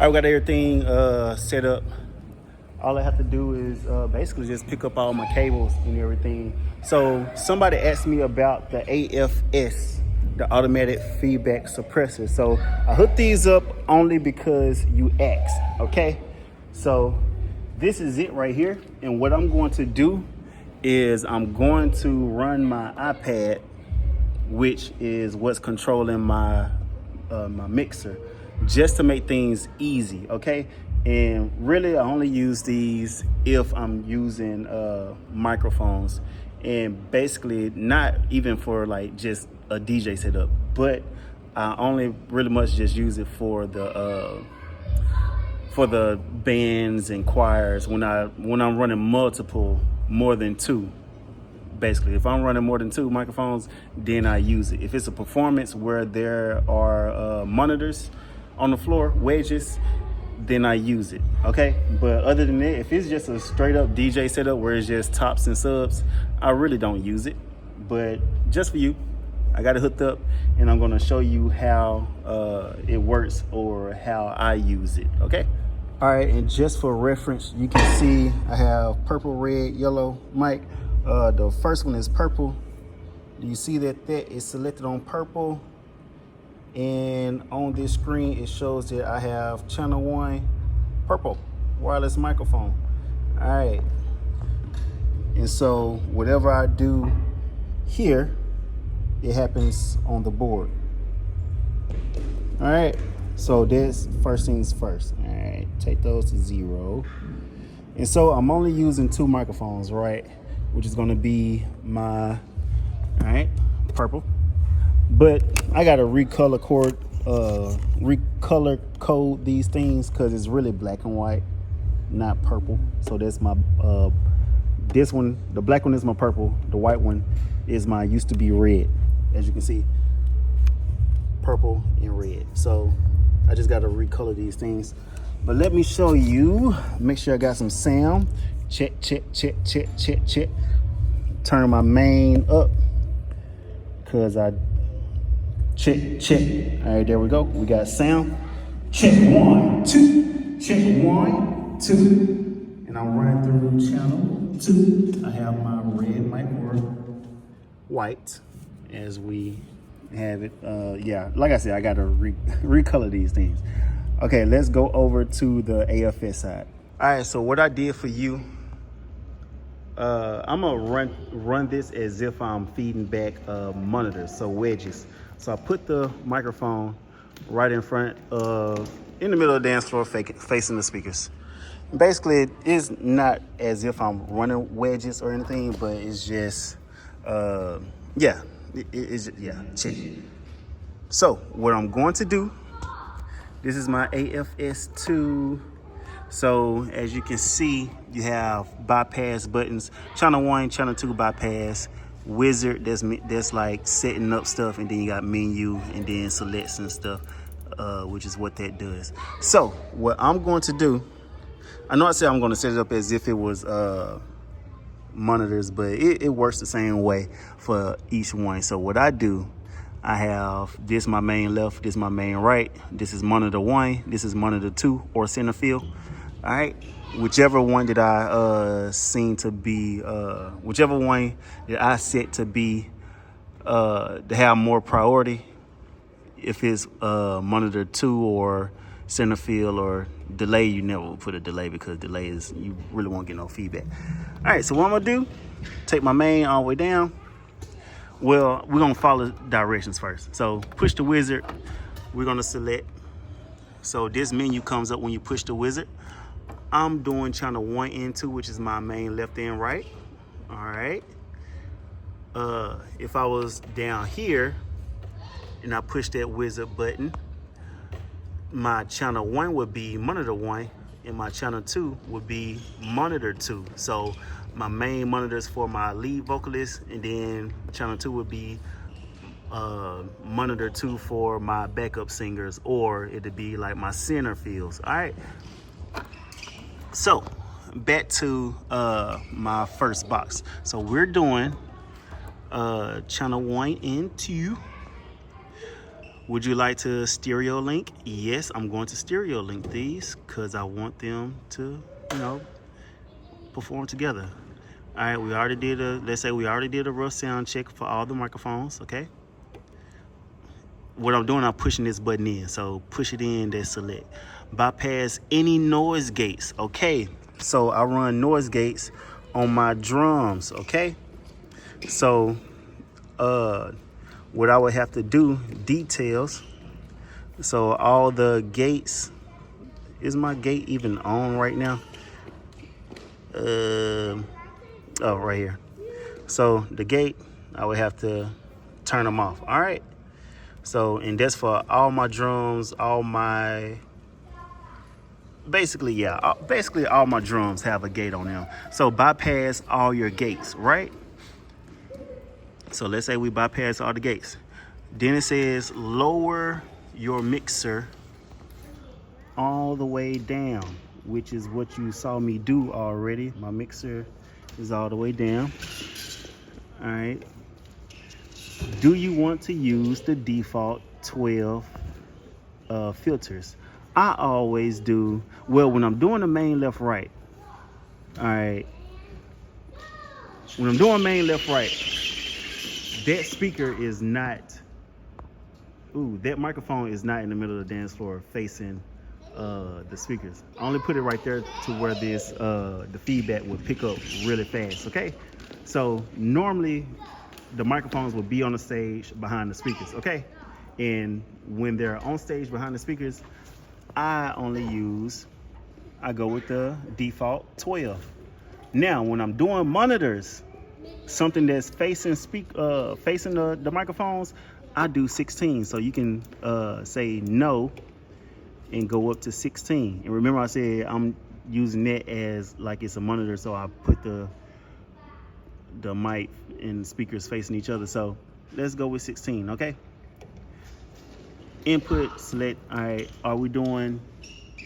I got everything set up. All I have to do is basically just pick up all my cables and everything. So somebody asked me about the AFS, the automatic feedback suppressor. So I hooked these up only because you asked, okay? So this is it right here. And what I'm going to do is I'm going to run my iPad, which is what's controlling my my mixer, just to make things easy, okay? And really, I only use these if I'm using microphones, and basically not even for like just a DJ setup, but I only really much just use it for the bands and choirs when I'm running more than two. Basically, if I'm running more than two microphones, then I use it. If it's a performance where there are monitors on the floor, wedges, then I use it, okay? But other than that, if it's just a straight up DJ setup where it's just tops and subs, I really don't use it. But just for you, I got it hooked up, and I'm gonna show you how it works or how I use it, okay? All right, and just for reference, you can see I have purple, red, yellow mic. The first one is purple. Do you see that is selected on purple? And on this screen, it shows that I have channel 1 purple wireless microphone. All right. And so whatever I do here, it happens on the board. All right. So that's first things first. All right. Take those to 0. And so I'm only using 2 microphones, right? Which is going to be my, all right, purple. But I got to recolor code these things because it's really black and white, not purple. So that's my, this one, the black one is my purple. The white one is my used to be red. As you can see, purple and red. So I just got to recolor these things. But let me show you, make sure I got some sound. Check, check, check, check, check, check. Turn my main up because I check, check. All right, there we go. We got sound. Check 1, 2. Check 1, 2. And I'm running through channel 2. I have my red mic or white as we have it. Yeah, like I said, I got to recolor these things. Okay, let's go over to the AFS side. All right, so what I did for you, I'm gonna run this as if I'm feeding back monitors, so wedges. So I put the microphone right in front of, in the middle of the dance floor, facing the speakers. Basically, it's not as if I'm running wedges or anything, but it's just, yeah, check. So what I'm going to do, this is my AFS2. So as you can see, you have bypass buttons, channel 1, channel 2 bypass, wizard, that's like setting up stuff, and then you got menu and then selects and stuff, which is what that does. So what I'm going to do, I know I said I'm going to set it up as if it was monitors, but it works the same way for each one. So what I do, I have this my main left, this my main right, this is monitor 1, this is monitor 2 or center field. All right, whichever one that I whichever one that I set to be to have more priority, if it's monitor 2 or center field or delay, you never put a delay because delay is, you really won't get no feedback. All right, so what I'm gonna do, take my main all the way down. Well, we're gonna follow directions first. So push the wizard, we're gonna select. So this menu comes up when you push the wizard. I'm doing channel 1 and 2, which is my main left and right. All right. If I was down here and I push that wizard button, my channel 1 would be monitor 1 and my channel 2 would be monitor 2. So my main monitors for my lead vocalist, and then channel 2 would be monitor 2 for my backup singers, or it'd be like my center fields. All right. So back to my first box. So we're doing channel 1 and 2. Would you like to stereo link? Yes, I'm going to stereo link these because I want them to, perform together. All right, we already did let's say we already did a rough sound check for all the microphones, okay? What I'm doing, I'm pushing this button in. So push it in, then select. Bypass any noise gates, okay? So I run noise gates on my drums, okay? So what I would have to do, details. So all the gates, is my gate even on right now? Oh, right here. So the gate, I would have to turn them off. All right. So, and that's for all my drums, basically all my drums have a gate on them. So bypass all your gates, right? So let's say we bypass all the gates. Then it says lower your mixer all the way down, which is what you saw me do already. My mixer is all the way down. All right. Do you want to use the default 12 filters? I always do. Well, when I'm doing the main left right, all right. When I'm doing main left right, that speaker is not. That microphone is not in the middle of the dance floor facing the speakers. I only put it right there to where the feedback would pick up really fast. Okay, so normally the microphones will be on the stage behind the speakers. Okay, and when they're on stage behind the speakers, I go with the default 12. Now, when I'm doing monitors, something that's facing the microphones, I do 16. So you can say no and go up to 16. And remember, I said I'm using that as like it's a monitor, so I put the mic and speakers facing each other. So let's go with 16. Okay. Input, select. All right, are we doing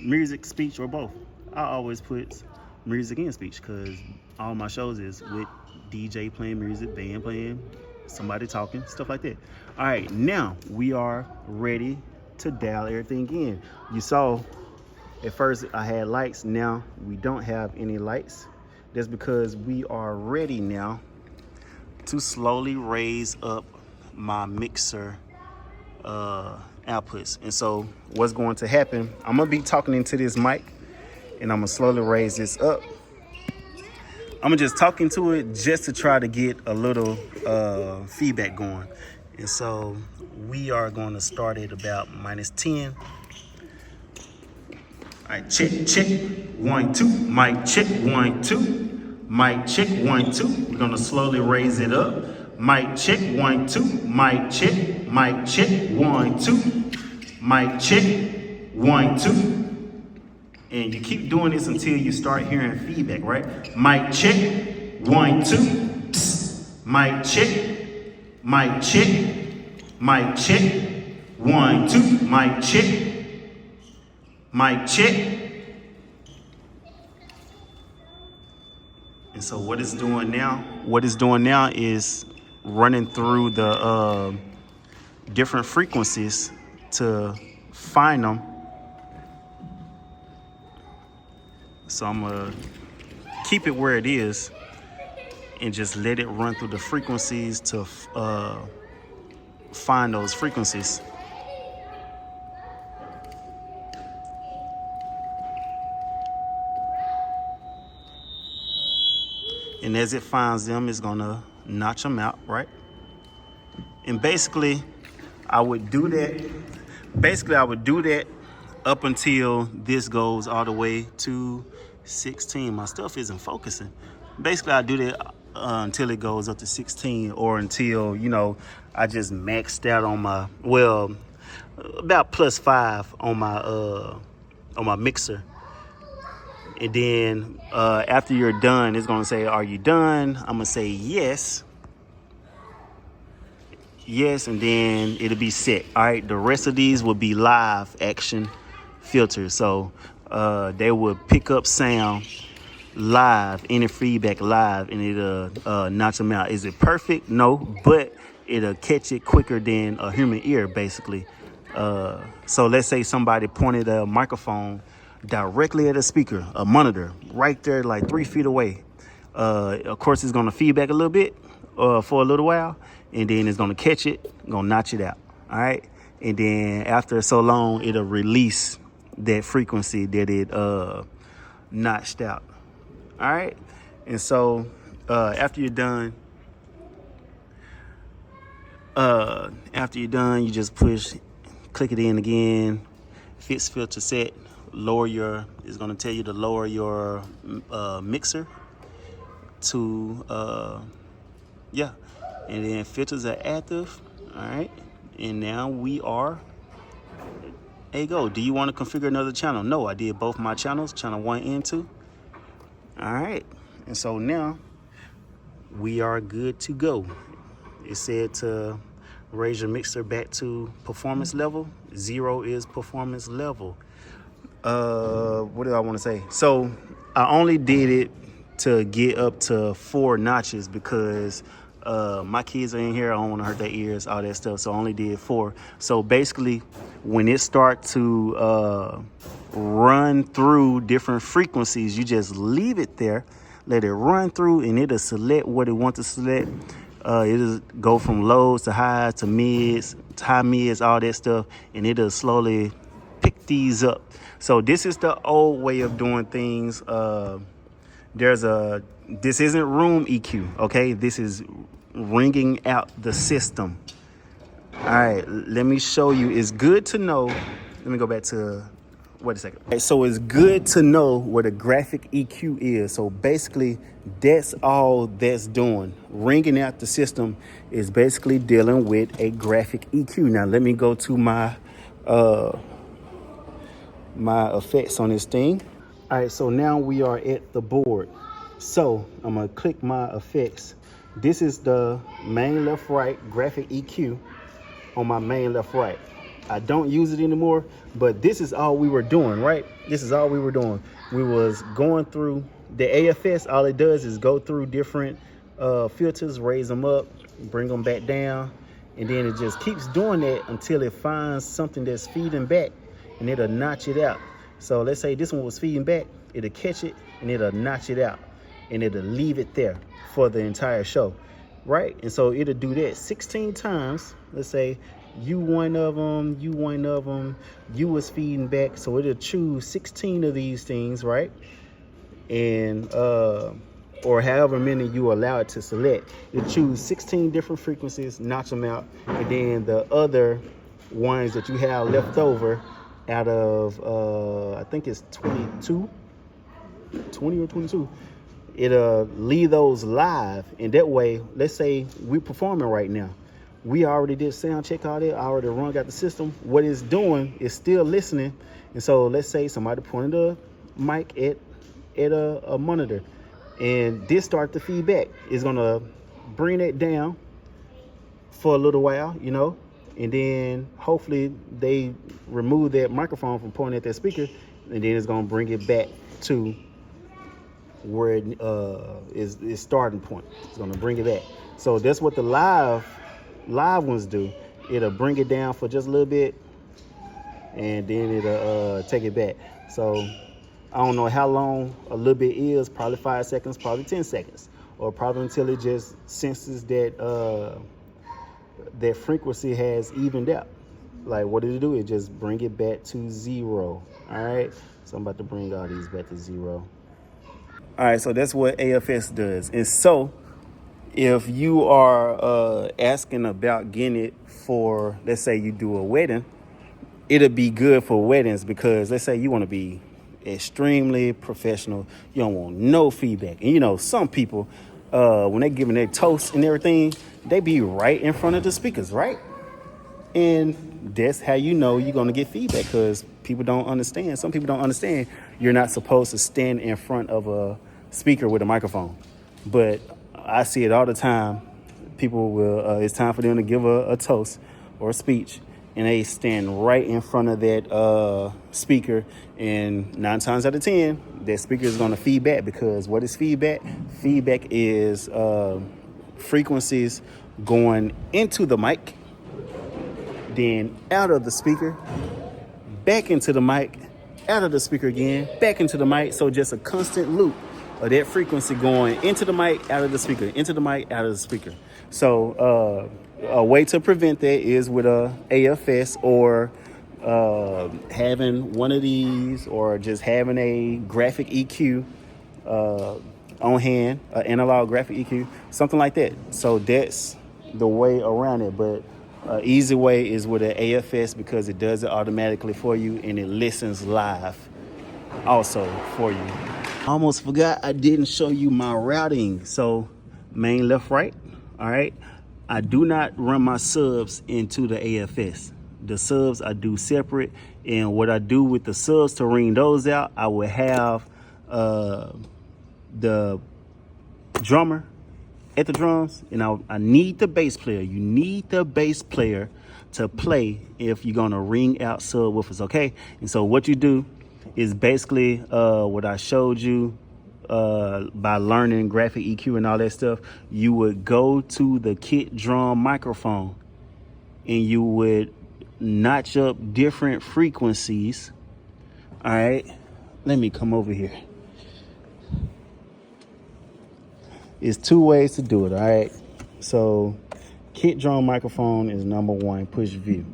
music, speech, or both? I always put music and speech because all my shows is with DJ playing music, band playing, somebody talking, stuff like that. All right, now we are ready to dial everything in. You saw at first I had lights, now we don't have any lights. That's because we are ready now to slowly raise up my mixer outputs. And so what's going to happen, I'm gonna be talking into this mic and I'm gonna slowly raise this up. I'm gonna just talk into it just to try to get a little feedback going. And so we are going to start at about -10. All right, check 1 2, mic check 1 2, mic check 1 2. We're gonna slowly raise it up. Mic check 1 2, mic check 1 2, mic check 1 2. And you keep doing this until you start hearing feedback, right? Mic check 1 2, psst. Mic check, mic check, mic check 1 2, mic check, mic check. And so what it's doing now is running through the different frequencies to find them. So I'm gonna keep it where it is and just let it run through the frequencies to find those frequencies. And as it finds them, it's gonna notch them out, right? And basically, I would do that up until this goes all the way to 16. My stuff isn't focusing. Basically, I do that until it goes up to 16, or until, I just maxed out on my, about +5 on my mixer. And then after you're done, it's gonna say, are you done? I'm gonna say yes. Yes, and then it'll be set. All right, the rest of these will be live action filters. So they will pick up sound live, any feedback live, and it'll notch them out. Is it perfect? No, but it'll catch it quicker than a human ear, basically. So let's say somebody pointed a microphone directly at a speaker, a monitor, right there, like 3 feet away. Of course, it's going to feedback a little bit for a little while, and then it's going to catch it, going to notch it out. All right. And then after so long, it'll release that frequency that it notched out. All right. And so after you're done, you just click it in again, fix filter set, it's going to tell you to lower your mixer to, and then filters are active. All right. And now we are, there you go. Do you want to configure another channel? No, I did both my channels, channel 1 and 2. All right. And so now we are good to go. It said to raise your mixer back to performance level. 0 is performance level. What do I want to say? So I only did it to get up to 4 notches because my kids are in here. I don't want to hurt their ears, all that stuff. So I only did 4. So basically, when it starts to run through different frequencies, you just leave it there, let it run through, and it'll select what it wants to select. It'll go from lows to highs to mids, to high mids, all that stuff, and it'll slowly pick these up. So this is the old way of doing things. This isn't room EQ, okay? This is ringing out the system. All right, let me show you. It's good to know. Let me go back to, wait a second. Okay, so it's good to know what a graphic EQ is. So basically, that's all that's doing. Ringing out the system is basically dealing with a graphic EQ. Now, let me go to my my effects on this thing. All right, so now we are at the board. So I'm gonna click my effects. This is the main left right graphic EQ on my main left right. I don't use it anymore, but this is all we were doing, right? This is all we were doing. We was going through the AFS. All it does is go through different filters, raise them up, bring them back down, and then it just keeps doing that until it finds something that's feeding back, and it'll notch it out. So let's say this one was feeding back, it'll catch it, and it'll notch it out, and it'll leave it there for the entire show, right? And so it'll do that 16 times. Let's say you one of them, you was feeding back, so it'll choose 16 of these things, right? And or however many you allow it to select. It'll choose 16 different frequencies, notch them out, and then the other ones that you have left over out of I think it's 20 or 22, it'll leave those live. And that way, let's say we're performing right now, we already did sound check, all that, I already run out the system. What it's doing is still listening. And so let's say somebody pointed a mic at a monitor, and this start to feedback. It's gonna bring it down for a little while, you know, and then hopefully they remove that microphone from pointing at that speaker, and then it's gonna bring it back to where it is starting point. It's gonna bring it back. So that's what the live ones do. It'll bring it down for just a little bit, and then it'll take it back. So I don't know how long a little bit is, probably 5 seconds, probably 10 seconds, or probably until it just senses that that frequency has evened out. Like, what did it do? It just bring it back to 0. All right, so I'm about to bring all these back to 0. All right, so that's what AFS does. And so if you are asking about getting it for, let's say you do a wedding, it'll be good for weddings, because let's say you want to be extremely professional, you don't want no feedback. And you know, some people, when they giving their toast and everything, they be right in front of the speakers, right? And that's how you know you're going to get feedback, because people don't understand. Some people don't understand you're not supposed to stand in front of a speaker with a microphone. But I see it all the time. People will, it's time for them to give a toast or a speech, and they stand right in front of that speaker. And 9 times out of 10, that speaker is going to feedback, because what is feedback? Feedback is frequencies going into the mic then out of the speaker, back into the mic, out of the speaker again, back into the mic. So just a constant loop of that frequency going into the mic, out of the speaker, into the mic, out of the speaker. So a way to prevent that is with a AFS, or having one of these, or just having a graphic EQ on hand, analog graphic EQ, something like that. So that's the way around it. But easy way is with an AFS, because it does it automatically for you, and it listens live also for you. Almost forgot I didn't show you my routing. So main, left, right. All right. I do not run my subs into the AFS. The subs I do separate. And what I do with the subs to ring those out, I will have the drummer at the drums, and I need the bass player. You need the bass player to play if you're gonna ring out subwoofers, okay? And so what you do is basically what I showed you by learning graphic EQ and all that stuff. You would go to the kit drum microphone, and you would notch up different frequencies. All right, let me come over here. It's two ways to do it, all right? So kit drum microphone is number one, push view.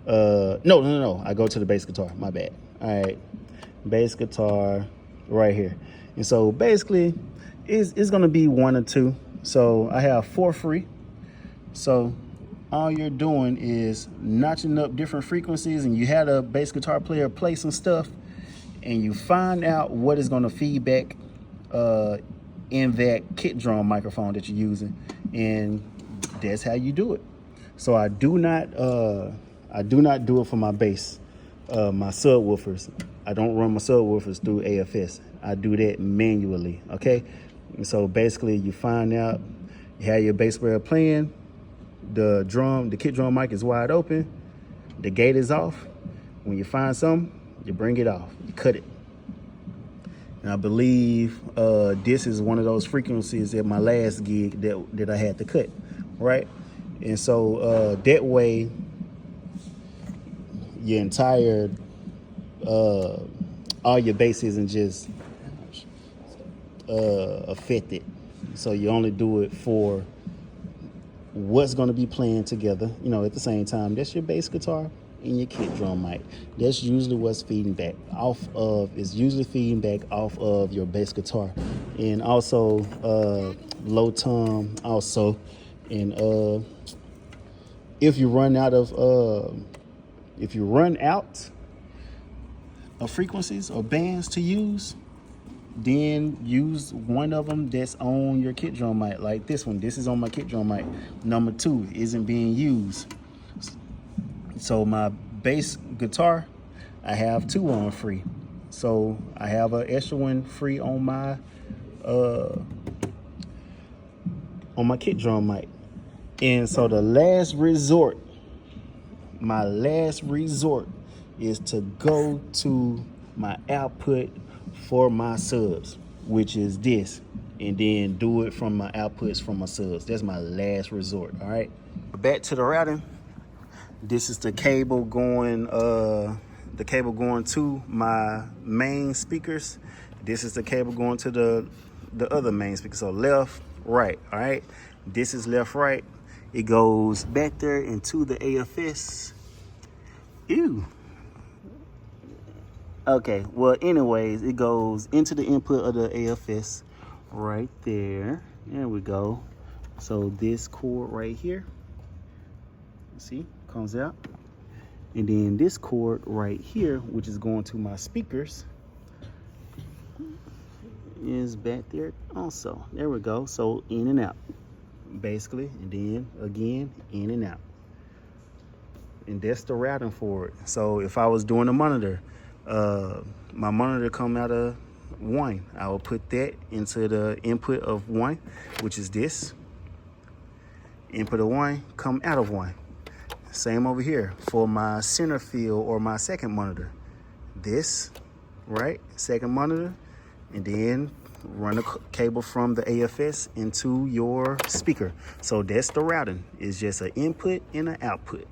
No. I go to the bass guitar, my bad. All right, bass guitar right here. And so basically it's gonna be 1 or 2. So I have 4 free. So all you're doing is notching up different frequencies, and you had a bass guitar player play some stuff, and you find out what is gonna feedback in that kit drum microphone that you're using, and that's how you do it. So I do not do it for my bass, my subwoofers. I don't run my subwoofers through AFS. I do that manually, okay? And so basically you find out, you have your bass player playing, the kit drum mic is wide open, the gate is off. When you find something, you bring it off, you cut it. And I believe this is one of those frequencies at my last gig that I had to cut, right? And so that way, your entire, all your bass isn't just affected. So you only do it for what's going to be playing together, you know, at the same time. That's your bass guitar and your kit drum mic. That's usually what's feeding back off of, is usually feeding back off of your bass guitar. And also low tom also. And if you run out of frequencies or bands to use, then use one of them that's on your kit drum mic, like this one. This is on my kit drum mic. Number 2 isn't being used. So my bass guitar, I have 2 on free. So I have an extra one free on my kit drum mic. And so the last resort, my last resort, is to go to my output for my subs, which is this, and then do it from my outputs from my subs. That's my last resort. All right, back to the routing. This is the cable going to my main speakers. This is the cable going to the other main speaker. So left, right. All right, this is left, right. It goes back there into the AFS. Ew. Okay, well, anyways, it goes into the input of the AFS right there. There we go. So this cord right here, see, comes out. And then this cord right here, which is going to my speakers, is back there also. There we go. So in and out, basically. And then again, in and out. And that's the routing for it. So if I was doing a monitor, my monitor come out of 1, I will put that into the input of 1, which is this. Input of 1, come out of 1. Same over here for my center field or my second monitor. This, right, second monitor, and then run a cable from the AFS into your speaker. So that's the routing. It's just an input and an output.